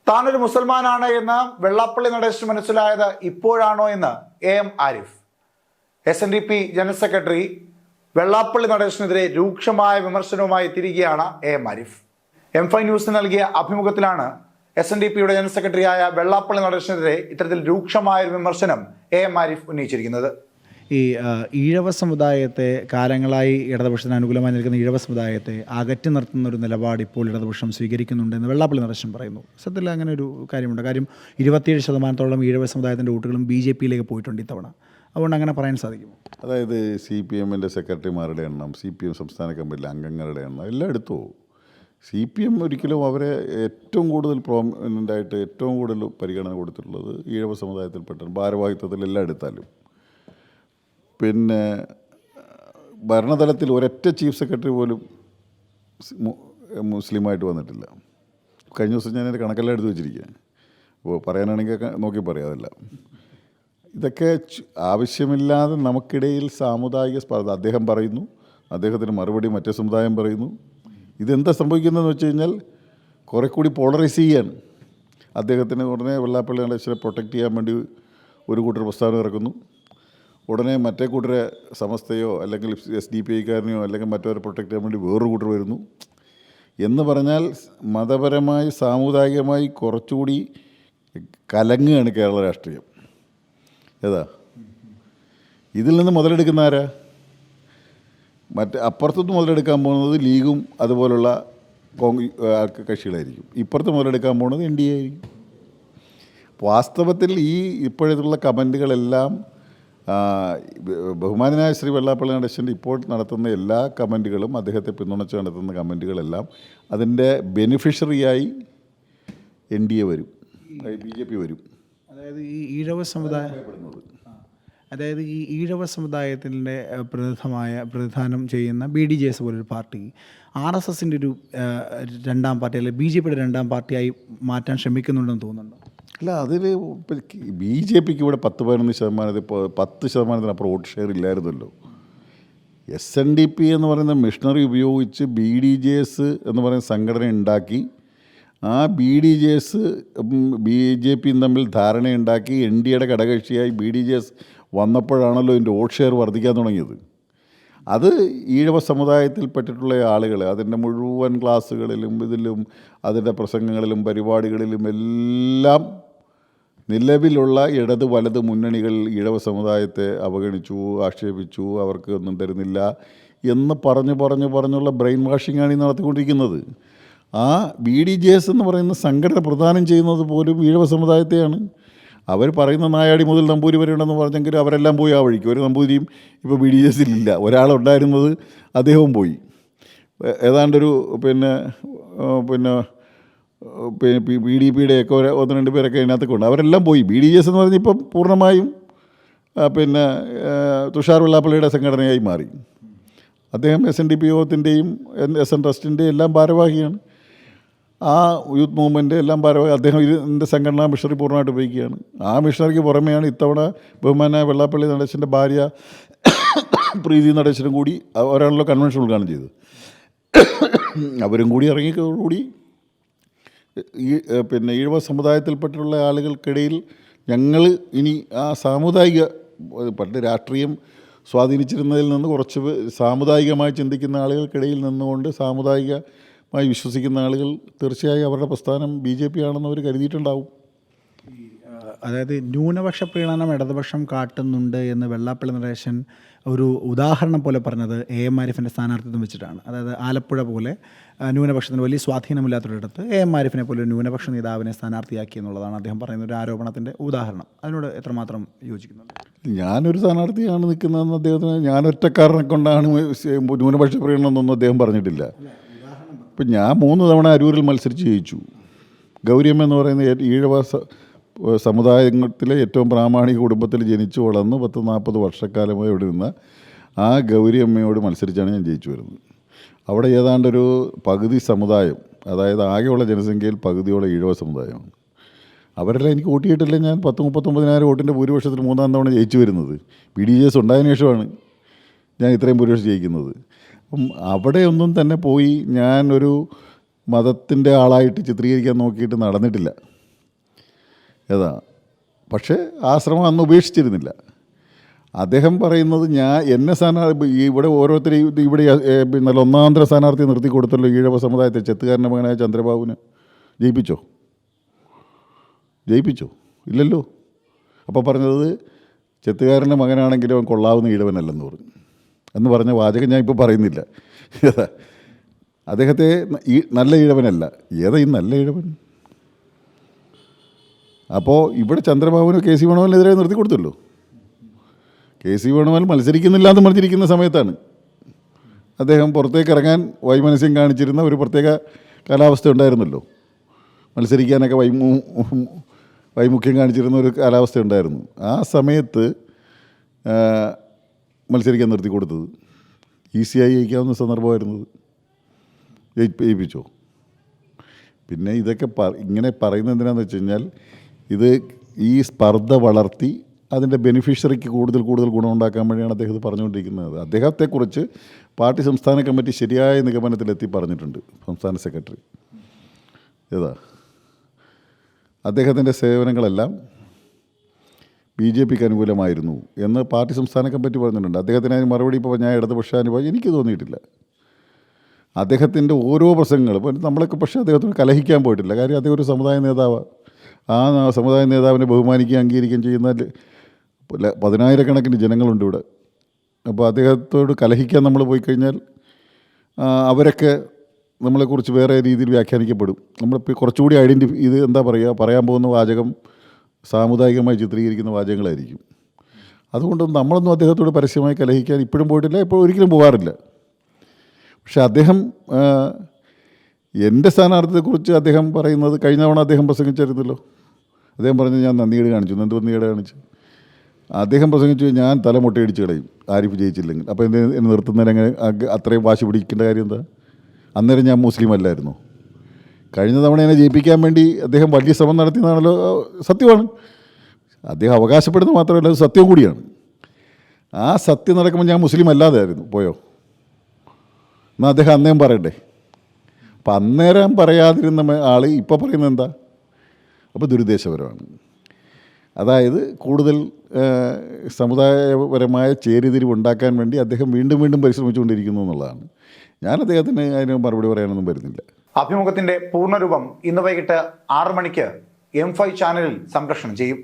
താനൊരു മുസൽമാനാണ് എന്ന് വെള്ളാപ്പള്ളി നടേശന് മനസ്സിലായത് ഇപ്പോഴാണോ എന്ന് M Arif. SNDP general secretary Vellappally നടേശനെതിരെ രൂക്ഷമായ വിമർശനവുമായി എത്തിയിരിക്കുകയാണ് എം ആരിഫ്. M5 ന്യൂസിന് നൽകിയ അഭിമുഖത്തിലാണ് SNDPയുടെ ജനറൽ സെക്രട്ടറിയായ വെള്ളാപ്പള്ളി നടേശനെതിരെ ഇത്തരത്തിൽ രൂക്ഷമായ വിമർശനം എം ആരിഫ് ഉന്നയിച്ചിരിക്കുന്നത്. ഈ ഈഴവ സമുദായത്തെ കാലങ്ങളായി ഇടതുപക്ഷത്തിന് അനുകൂലമായി നിൽക്കുന്ന ഈഴവ സമുദായത്തെ അകറ്റി നിർത്തുന്ന ഒരു നിലപാട് ഇപ്പോൾ ഇടതുപക്ഷം സ്വീകരിക്കുന്നുണ്ടെന്ന് വെള്ളാപ്പള്ളി നടേശൻ പറയുന്നു. സത്യത്തിൽ അങ്ങനെ ഒരു കാര്യമുണ്ട്. കാര്യം 27% ഈഴവ സമുദായത്തിൻ്റെ വോട്ടുകളും BJPയിലേക്ക് പോയിട്ടുണ്ട് ഇത്തവണ. അതുകൊണ്ട് അങ്ങനെ പറയാൻ സാധിക്കുമോ? അതായത് CPMൻ്റെ സെക്രട്ടറിമാരുടെ എണ്ണം, CPM സംസ്ഥാന കമ്മിറ്റിയിലെ അംഗങ്ങളുടെ എണ്ണം എല്ലാം എടുത്തു. CPM ഒരിക്കലും അവരെ ഏറ്റവും കൂടുതൽ പ്രോമിനൻ്റായിട്ട് ഏറ്റവും കൂടുതൽ പരിഗണന കൊടുത്തിട്ടുള്ളത് ഈഴവ സമുദായത്തിൽപ്പെട്ട ഭാരവാഹിത്വത്തിലെല്ലാം എടുത്താലും. പിന്നെ ഭരണതലത്തിൽ ഒരൊറ്റ ചീഫ് സെക്രട്ടറി പോലും മുസ്ലിമായിട്ട് വന്നിട്ടില്ല. കഴിഞ്ഞ ദിവസം ഞാൻ എൻ്റെ കണക്കെല്ലാം എടുത്ത് വെച്ചിരിക്കുക. അപ്പോൾ പറയാനാണെങ്കിൽ നോക്കി പറയാം. അതെല്ലാം ഇതൊക്കെ ആവശ്യമില്ലാതെ നമുക്കിടയിൽ സാമുദായിക സ്പർദ്ധ. അദ്ദേഹം പറയുന്നു, അദ്ദേഹത്തിന് മറുപടി മറ്റേ സമുദായം പറയുന്നു. ഇതെന്താ സംഭവിക്കുന്നതെന്ന് വെച്ച് കഴിഞ്ഞാൽ കുറേ കൂടി പോളറൈസ് ചെയ്യാണ്. അദ്ദേഹത്തിന് ഉടനെ വെള്ളാപ്പള്ളി നടേശനെ പ്രൊട്ടക്റ്റ് ചെയ്യാൻ വേണ്ടി ഒരു കൂട്ടർ പ്രസ്താവന ഇറക്കുന്നു. ഉടനെ മറ്റേ കൂട്ടരെ സമസ്തയോ അല്ലെങ്കിൽ SDPIക്കാരനെയോ അല്ലെങ്കിൽ മറ്റവരെ പ്രൊട്ടക്റ്റ് ചെയ്യാൻ വേണ്ടി വേറൊരു കൂട്ടർ വരുന്നു. എന്ന് പറഞ്ഞാൽ മതപരമായി സാമുദായികമായി കുറച്ചുകൂടി കലങ്ങുകയാണ് കേരള രാഷ്ട്രീയം. ഏതാ ഇതിൽ നിന്ന് മുതലെടുക്കുന്ന ആരാ? അപ്പുറത്തുനിന്ന് മുതലെടുക്കാൻ പോകുന്നത് ലീഗും അതുപോലുള്ള കക്ഷികളായിരിക്കും. ഇപ്പുറത്ത് മുതലെടുക്കാൻ പോകുന്നത് NDA ആയിരിക്കും. വാസ്തവത്തിൽ ഈ ഇപ്പോഴത്തുള്ള കമൻറ്റുകളെല്ലാം ബഹുമാനായ ശ്രീ വെള്ളാപ്പള്ളി നടേശൻ്റെ ഇപ്പോൾ നടത്തുന്ന എല്ലാ കമൻറ്റുകളും, അദ്ദേഹത്തെ പിന്തുണച്ച് നടത്തുന്ന കമൻറ്റുകളെല്ലാം അതിൻ്റെ ബെനിഫിഷ്യറിയായി NDA വരും, BJP വരും. അതായത് ഈ ഈഴവ സമുദായത്തിൻ്റെ പ്രതിനിധാനം ചെയ്യുന്ന BDJS പോലൊരു പാർട്ടി RSSൻ്റെ ഒരു രണ്ടാം പാർട്ടി അല്ലെങ്കിൽ BJPയുടെ രണ്ടാം പാർട്ടിയായി മാറ്റാൻ ശ്രമിക്കുന്നുണ്ടെന്ന് തോന്നുന്നുണ്ടോ? അല്ല, അതിൽ BJPക്ക് ഇവിടെ 10%-10%-അപ്പുറം വോട്ട് ഷെയർ ഇല്ലായിരുന്നല്ലോ. SNDP എന്ന് പറയുന്ന മിഷണറി ഉപയോഗിച്ച് BDJS എന്ന് പറയുന്ന സംഘടന ഉണ്ടാക്കി ആ BDJS BJPയും തമ്മിൽ ധാരണയുണ്ടാക്കി NDAയുടെ ഘടകകക്ഷിയായി BDJS വന്നപ്പോഴാണല്ലോ ഇതിൻ്റെ വോട്ട് ഷെയർ വർദ്ധിക്കാൻ തുടങ്ങിയത്. അത് ഈഴവ സമുദായത്തിൽപ്പെട്ടിട്ടുള്ള ആളുകൾ അതിൻ്റെ മുഴുവൻ ക്ലാസ്സുകളിലും ഇതിലും അതിൻ്റെ പ്രസംഗങ്ങളിലും പരിപാടികളിലും എല്ലാം നിലവിലുള്ള ഇടത് വലത് മുന്നണികൾ ഈഴവ സമുദായത്തെ അവഗണിച്ചു, ആക്ഷേപിച്ചു, അവർക്ക് ഒന്നും തരുന്നില്ല എന്ന് പറഞ്ഞുള്ള ബ്രെയിൻ വാഷിങ്ങാണ് ഈ നടത്തിക്കൊണ്ടിരിക്കുന്നത്. ആ BDJS എന്ന് പറയുന്ന സംഘടന പ്രദാനം ചെയ്യുന്നത് പോലും ഈഴവ സമുദായത്തെയാണ്. അവർ പറയുന്ന നായാടി മുതൽ നമ്പൂരി വരെ ഉണ്ടെന്ന് പറഞ്ഞെങ്കിൽ അവരെല്ലാം പോയി ആ വഴിക്ക്. ഒരു നമ്പൂരിയും ഇപ്പോൾ BDJSിലില്ല. ഒരാളുണ്ടായിരുന്നത് അദ്ദേഹവും പോയി. ഏതാണ്ടൊരു പിന്നെ PDPയുടെയൊക്കെ 1-2 പേരൊക്കെ ഇതിനകത്തൊക്കെ ഉണ്ട്. അവരെല്ലാം പോയി. BDJS എന്ന് പറഞ്ഞാൽ ഇപ്പം പൂർണ്ണമായും തുഷാർ വെള്ളാപ്പള്ളിയുടെ സംഘടനയായി മാറി. അദ്ദേഹം SNDP യോഗത്തിൻ്റെയും SN ട്രസ്റ്റിൻ്റെയും എല്ലാം ഭാരവാഹിയാണ്. ആ യൂത്ത് മൂവ്മെൻറ്റ് എല്ലാം ഭാരവാഹി. അദ്ദേഹം ഇതിൻ്റെ സംഘടനാ മിഷണറി പൂർണ്ണമായിട്ട് ഉപയോഗിക്കുകയാണ്. ആ മിഷണറിക്ക് പുറമെയാണ് ഇത്തവണ ബഹുമാനായ വെള്ളാപ്പള്ളി നടേശൻ്റെ ഭാര്യ പ്രീതി നടേശനും കൂടി ഒരാളല്ലോ കൺവെൻഷൻ ഉദ്ഘാടനം ചെയ്തത്. അവരും കൂടി ഇറങ്ങിയതോടുകൂടി ഈഴവ സമുദായത്തിൽപ്പെട്ടുള്ള ആളുകൾക്കിടയിൽ ഞങ്ങൾ ഇനി ആ സാമുദായിക പണ്ട് രാഷ്ട്രീയം സ്വാധീനിച്ചിരുന്നതിൽ നിന്ന് കുറച്ച് സാമുദായികമായി ചിന്തിക്കുന്ന ആളുകൾക്കിടയിൽ നിന്നുകൊണ്ട് സാമുദായികമായി വിശ്വസിക്കുന്ന ആളുകൾ തീർച്ചയായും അവരുടെ പ്രസ്ഥാനം BJP ആണെന്ന് അവർ കരുതിയിട്ടുണ്ടാവും. അതായത് ന്യൂനപക്ഷ പ്രീണനം ഇടതുപക്ഷം കാട്ടുന്നുണ്ട് എന്ന് വെള്ളാപ്പള്ളി നടേശൻ ഒരു ഉദാഹരണം പോലെ പറഞ്ഞത് AM ആരിഫിൻ്റെ സ്ഥാനാർത്ഥിത്വം വെച്ചിട്ടാണ്. അതായത് ആലപ്പുഴ പോലെ ന്യൂനപക്ഷത്തിന് വലിയ സ്വാധീനമില്ലാത്തൊരിടത്ത് AM ആരിഫിനെ പോലെ ഒരു ന്യൂനപക്ഷ നേതാവിനെ സ്ഥാനാർത്ഥിയാക്കി എന്നുള്ളതാണ് അദ്ദേഹം പറയുന്ന ഒരു ആരോപണത്തിൻ്റെ ഉദാഹരണം. അതിനോട് എത്രമാത്രം യോജിക്കുന്നുണ്ട്? ഞാനൊരു സ്ഥാനാർത്ഥിയാണ് നിൽക്കുന്നതെന്ന് അദ്ദേഹത്തിന് ഞാനൊറ്റക്കാരനെ കൊണ്ടാണ് ന്യൂനപക്ഷ പ്രീണനം എന്നൊന്നും അദ്ദേഹം പറഞ്ഞിട്ടില്ല. ഇപ്പം ഞാൻ 3 തവണ അരൂരിൽ മത്സരിച്ച് ജയിച്ചു. ഗൗരിയമ്മ എന്ന് പറയുന്ന ഈഴവ സമുദായത്തിലെ ഏറ്റവും പ്രാമാണിക കുടുംബത്തിൽ ജനിച്ചു വളർന്ന് 10-40 വർഷക്കാലമായി ഇവിടെ നിന്ന് ആ ഗൗരിയമ്മയോട് മത്സരിച്ചാണ് ഞാൻ ജയിച്ചു വരുന്നത്. അവിടെ ഏതാണ്ടൊരു പകുതി സമുദായം, അതായത് ആകെയുള്ള ജനസംഖ്യയിൽ പകുതിയോളം ഈഴവ സമുദായമാണ്. അവരെല്ലാം എനിക്ക് വോട്ട് ചെയ്തിട്ടില്ല. ഞാൻ 10-39,000 വോട്ടിൻ്റെ ഭൂരിപക്ഷത്തിൽ 3-ാം തവണ ജയിച്ചു വരുന്നത്. BDJS ഉണ്ടായതിനു ശേഷമാണ് ഞാൻ ഇത്രയും ഭൂരിപക്ഷം ജയിക്കുന്നത്. അപ്പം അവിടെയൊന്നും തന്നെ പോയി ഞാനൊരു മതത്തിൻ്റെ ആളായിട്ട് ചിത്രീകരിക്കാൻ നോക്കിയിട്ട് നടന്നിട്ടില്ല. ഏതാ, പക്ഷേ ആ ശ്രമം അന്ന് ഉപേക്ഷിച്ചിരുന്നില്ല. അദ്ദേഹം പറയുന്നത് എന്നെ ഇവിടെ ഓരോരുത്തരെയും ഇവിടെ നല്ല ഒന്നാന്തര സ്ഥാനാർത്ഥി നിർത്തി കൊടുത്തല്ലോ ഈഴവ സമുദായത്തെ. ചെത്തുകാരൻ്റെ മകനായ ചന്ദ്രബാബുവിനെ ജയിപ്പിച്ചോ? ഇല്ലല്ലോ. അപ്പോൾ പറഞ്ഞത് ചെത്തുകാരൻ്റെ മകനാണെങ്കിലും അവൻ കൊള്ളാവുന്ന ഈഴവനല്ലെന്ന് എന്ന് പറഞ്ഞ വാചകം ഞാൻ ഇപ്പോൾ പറയുന്നില്ല. അദ്ദേഹത്തെ നല്ല ഈഴവനല്ല. ഏതാ ഈ നല്ല ഈഴവൻ? അപ്പോൾ ഇവിടെ ചന്ദ്രബാബുവിന് കെ സി വേണുഗോപാലിനെതിരെ നിർത്തി കൊടുത്തല്ലോ. കെ സി വേണുഗോപാൽ മത്സരിക്കുന്നില്ല എന്ന് പറഞ്ഞിരിക്കുന്ന സമയത്താണ് അദ്ദേഹം പുറത്തേക്ക് ഇറങ്ങാൻ വൈമനസ്യം കാണിച്ചിരുന്ന ഒരു പ്രത്യേക കാലാവസ്ഥ ഉണ്ടായിരുന്നല്ലോ. മത്സരിക്കാനൊക്കെ വൈമുഖ്യം കാണിച്ചിരുന്ന ഒരു കാലാവസ്ഥ ഉണ്ടായിരുന്നു. ആ സമയത്ത് മത്സരിക്കാൻ നിർത്തി കൊടുത്തത് ഈസിയായി ജയിക്കാവുന്ന സന്ദർഭമായിരുന്നത്. ജയിപ്പിച്ചോ? പിന്നെ ഇതൊക്കെ ഇങ്ങനെ പറയുന്നത് എന്തിനാന്ന് വെച്ച് കഴിഞ്ഞാൽ ഈ സ്പർദ്ധ വളർത്തി അതിൻ്റെ ബെനിഫിഷ്യറിക്ക് കൂടുതൽ ഗുണമുണ്ടാക്കാൻ വേണ്ടിയാണ് അദ്ദേഹം ഇത് പറഞ്ഞുകൊണ്ടിരിക്കുന്നത്. അദ്ദേഹത്തെക്കുറിച്ച് പാർട്ടി സംസ്ഥാന കമ്മിറ്റി ശരിയായ നിഗമനത്തിലെത്തി പറഞ്ഞിട്ടുണ്ട്. സംസ്ഥാന സെക്രട്ടറി അദ്ദേഹത്തിൻ്റെ സേവനങ്ങളെല്ലാം BJPക്ക് അനുകൂലമായിരുന്നു എന്ന് പാർട്ടി സംസ്ഥാന കമ്മിറ്റി പറഞ്ഞിട്ടുണ്ട്. അദ്ദേഹത്തിന് അതിന് മറുപടി ഇപ്പോൾ ഞാൻ ഇടതുപക്ഷാനുഭവം എനിക്ക് തോന്നിയിട്ടില്ല. അദ്ദേഹത്തിൻ്റെ ഓരോ പ്രസംഗങ്ങളും ഇപ്പോൾ നമ്മളൊക്കെ പക്ഷേ അദ്ദേഹത്തിന് കലഹിക്കാൻ പോയിട്ടില്ല. കാര്യം അദ്ദേഹം ഒരു സമുദായ നേതാവാണ്. ആ സമുദായ നേതാവിനെ ബഹുമാനിക്കുകയും അംഗീകരിക്കുകയും ചെയ്യുന്ന 10,000-കണക്കിന് ജനങ്ങളുണ്ട് ഇവിടെ. അപ്പോൾ അദ്ദേഹത്തോട് കലഹിക്കാൻ നമ്മൾ പോയി കഴിഞ്ഞാൽ അവരൊക്കെ നമ്മളെക്കുറിച്ച് വേറെ രീതിയിൽ വ്യാഖ്യാനിക്കപ്പെടും. നമ്മളിപ്പോൾ കുറച്ചുകൂടി ഇത് എന്താ പറയുക, പറയാൻ പോകുന്ന വാചകം സാമുദായികമായി ചിത്രീകരിക്കുന്ന വാചകങ്ങളായിരിക്കും. അതുകൊണ്ട് നമ്മളൊന്നും അദ്ദേഹത്തോട് പരസ്യമായി കലഹിക്കാൻ ഇപ്പോഴും പോയിട്ടില്ല, ഇപ്പോൾ ഒരിക്കലും പോകാറില്ല. പക്ഷെ അദ്ദേഹം എൻ്റെ സ്ഥാനാർത്ഥിയെക്കുറിച്ച് അദ്ദേഹം പറയുന്നത് കഴിഞ്ഞ തവണ അദ്ദേഹം പ്രസംഗിച്ചായിരുന്നല്ലോ. അദ്ദേഹം പറഞ്ഞു ഞാൻ നന്ദികേട് കാണിച്ചു. അദ്ദേഹം പ്രസംഗിച്ചു ഞാൻ തല മുട്ടയടിച്ച് കളയും ആരിഫ് ജയിച്ചില്ലെങ്കിൽ. അപ്പോൾ എന്നെ നിർത്തുന്നതിനെങ്ങനെ അത്രയും വാശി പിടിക്കേണ്ട കാര്യം എന്താ? അന്നേരം ഞാൻ മുസ്ലിം അല്ലായിരുന്നു. കഴിഞ്ഞ തവണ എന്നെ ജയിപ്പിക്കാൻ വേണ്ടി അദ്ദേഹം വലിയ ശ്രമം നടത്തിയെന്നാണല്ലോ. സത്യമാണ്. അദ്ദേഹം അവകാശപ്പെടുന്നത് മാത്രമല്ല, അത് സത്യം കൂടിയാണ്. ആ സത്യം നടക്കുമ്പോൾ ഞാൻ മുസ്ലിം അല്ലാതെ ആയിരുന്നു പോയോ? എന്നാൽ അദ്ദേഹം അന്നേരം പറയട്ടെ. അപ്പം അന്നേരം പറയാതിരുന്ന ആൾ ഇപ്പോൾ പറയുന്നത് എന്താ? അപ്പോൾ ദുരുദ്ദേശപരമാണ്. അതായത് കൂടുതൽ സമുദായപരമായ ചേരിതിരിവ് ഉണ്ടാക്കാൻ വേണ്ടി അദ്ദേഹം വീണ്ടും പരിശ്രമിച്ചുകൊണ്ടിരിക്കുന്നു എന്നുള്ളതാണ്. ഞാൻ അദ്ദേഹത്തിന് അതിന് മറുപടി പറയാനൊന്നും വരുന്നില്ല. അഭിമുഖത്തിന്റെ പൂർണ്ണരൂപം ഇന്ന് വൈകിട്ട് 6 മണിക്ക് M5 ചാനലിൽ സംപ്രേഷണം ചെയ്യും.